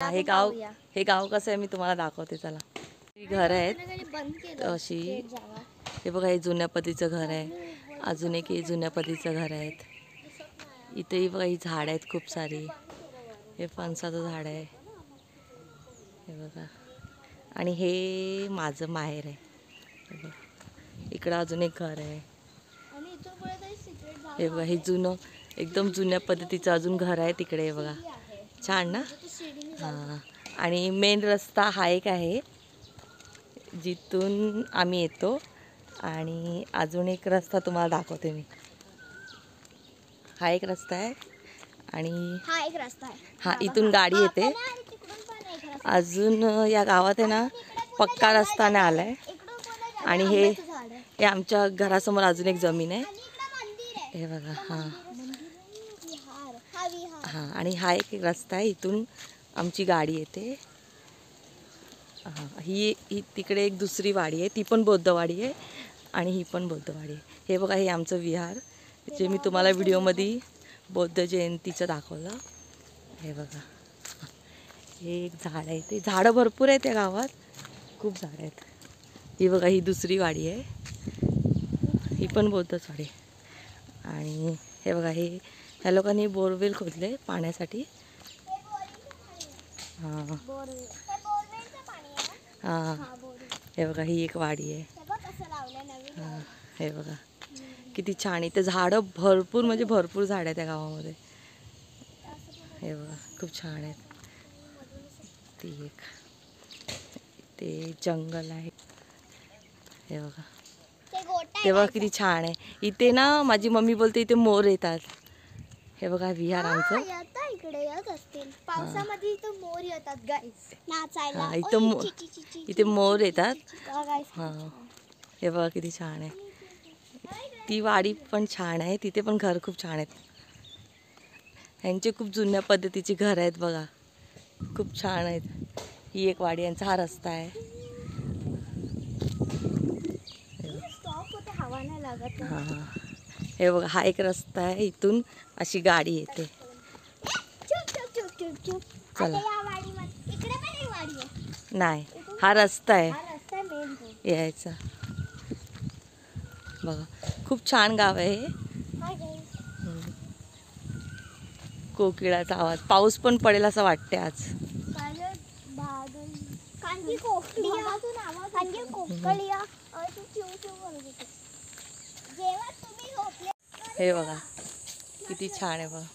हे गाव कसं आहे मी तुम्हाला दाखवते चला. घर आहेत अशी, हे बघा हे जुन्या पद्धतीचं घर आहे. अजून एक हे जुन्या पद्धतीचं घर आहेत. इथेही बघा ही झाड आहेत खूप सारी. हे फणसाचं झाड आहे हे बघा. आणि हे माझं माहेर आहे हे बघा. इकडं अजून एक घर आहे हे बघा. हे जुनं एकदम जुन्या पद्धतीचं अजून घर आहे तिकडे हे बघा. छान ना. हां. आणि मेन रस्ता हा एक आहे जिथून आम्ही येतो. आणि अजून एक रस्ता तुम्हाला दाखवते मी. हा एक रस्ता आहे आणि हा एक रस्ता आहे. हा इथून गाडी येते. अजून या गावात आहे ना पक्का रस्ता नाही आलाय. आणि हे आमच्या घरासमोर अजून एक जमीन आहे हे बघा. हां हां. आणि हा एक रस्ता आहे इथून आमची गाडी येते. हां. ही तिकडे एक दुसरी वाडी आहे ती पण बौद्धवाडी आहे आणि ही पण बौद्धवाडी आहे. हे बघा हे आमचं विहार जे मी तुम्हाला व्हिडिओमध्ये बौद्ध जयंतीचं दाखवलं हे बघा. हे एक झाड आहे. ते झाडं भरपूर आहेत या गावात खूप झाडं आहेत. ही बघा ही दुसरी वाडी आहे ही पण बौद्धच वाडी आहे. आणि हे बघा हे ह्या लोकांनी बोरवेल खोदले पाण्यासाठी. हां हां. हे बघा ही एक वाडी आहे. हां. हे बघा किती छान. इथे झाडं भरपूर म्हणजे भरपूर झाड आहेत त्या गावामध्ये हे बघा. खूप छान आहेत. ती एक ते जंगल आहे हे बघा. ते बघा किती छान आहे. इथे ना माझी मम्मी बोलते इथे मोर येतात. हे बघा विहार आमचं. इकडे येत असतील पावसामध्ये इथं मोर येतात गाईस नाचायला. हां इथे मोर येतात. हां. हे बघा किती छान आहे. ती वाडी पण छान आहे. तिथे पण घर खूप छान आहेत. ह्यांचे खूप जुन्या पद्धतीची घर आहेत बघा. खूप छान आहेत. ही एक वाडी यांचा हा रस्ता आहे. हां हां. हे बघा हा एक रस्ता आहे इथून अशी गाडी येते. चला नाही हा रस्ता आहे यायचा बघा. खूप छान गाव आहे हे. कोकिळाचा आवाज. पाऊस पण पडेल असं वाटते आज. हे बघा किती छान आहे बघा.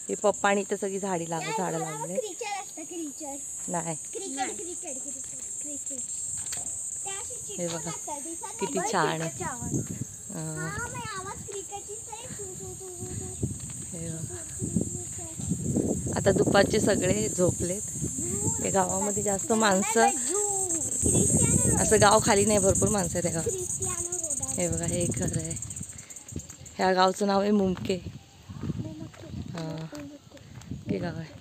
हे पप्पानी तर सगळी झाडं लावले नाही. हे बघा किती छान आहे. हे बघा. आता दुपारचे सगळे झोपलेत. या गावामध्ये जास्त माणसं असं गाव खाली नाही भरपूर माणसं आहे त्या गावात. हे बघा हे एक घर आहे. ह्या गावचं नाव आहे मुमके. हां हे गाव आहे.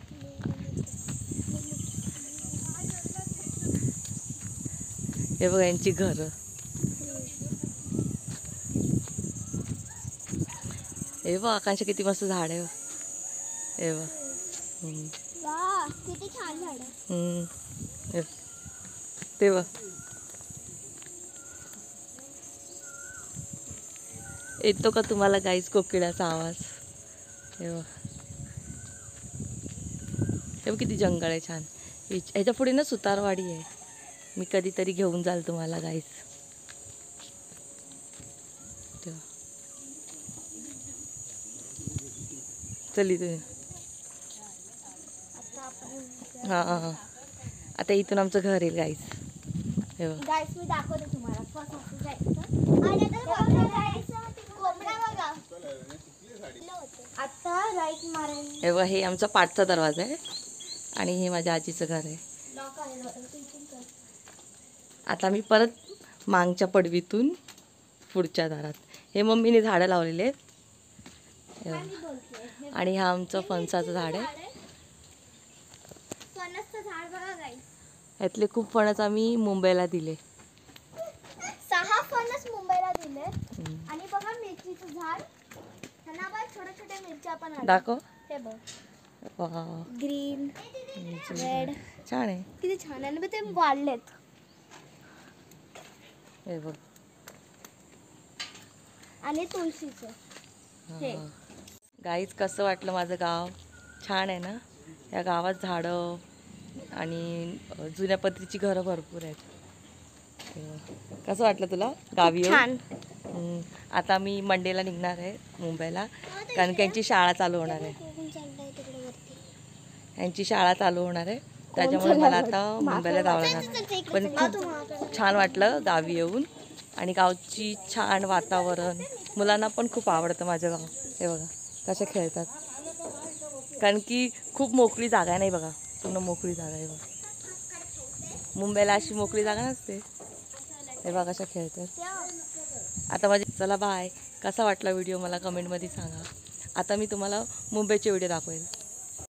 हे बघा यांची घरं. हे बघ आकांक्षा किती मस्त झाड आहे. हे बघ किती छान झाड. ते बघ येतो का तुम्हाला गाईस कोकिळाचा आवाज. हे बघ हे बघ किती जंगल आहे छान. ह्याच्या पुढे ना सुतारवाडी आहे. मी कधीतरी घेऊन जाल तुम्हाला गाईस. चली तुम्ही. हां हां. आता इथून आमचं घर येईल गाईस. हे बघ गाईस मी दाखवते तुम्हाला. आता राईट मारेल. हे बघा हे आमचा पाठचा दरवाजा आहे आणि हे माझ्या आजीचं घर आहे. आता मी परत मागच्या पडवीतून पुढच्या दारात. हे मम्मीने झाडं लावलेले आहेत. आणि हा आमचं फणसाचं झाड आहे. यातले खूप फणस आम्ही मुंबईला दिले. 6 फणस मुंबईला दिले. आणि बघा मिरचीचं झाड. छोट्या छोट्या मिरच्या पण दाखव. हे बघ वाव. ग्रीन रेड छान आहे. किती छान आहे ना ते वाढलेत. हे बघ. आणि तुळशीचं हे. गाईज कसं वाटलं माझं गाव? छान आहे ना. या गावात झाडं आणि जुन्या पद्धतीची घरं भरपूर आहेत. हे बघ. कसं वाटलं तुला गावी येऊन? छान. आता मी मंडेला निघणार आहे मुंबईला, कारण की यांची शाळा चालू होणार आहे. यांची शाळा चालू होणार आहे, त्याच्यामुळे मला आता मुंबईला जावं लागणार. पण खूप छान वाटलं गावी येऊन, आणि गावची छान वातावरण. मुलांना पण खूप आवडतं माझं गाव. हे बघा कशा खेळतात, कारण की खूप मोकळी जागा आहे. नाही बघा, पूर्ण मोकळी जागा आहे बघा. मुंबईला अशी मोकळी जागा नसते. हे बघा कशा खेळतात. आता माझे चला बाय. कसा वाटला व्हिडिओ मला कमेंटमध्ये सांगा. आता मी तुम्हाला मुंबईचे व्हिडिओ दाखवेल.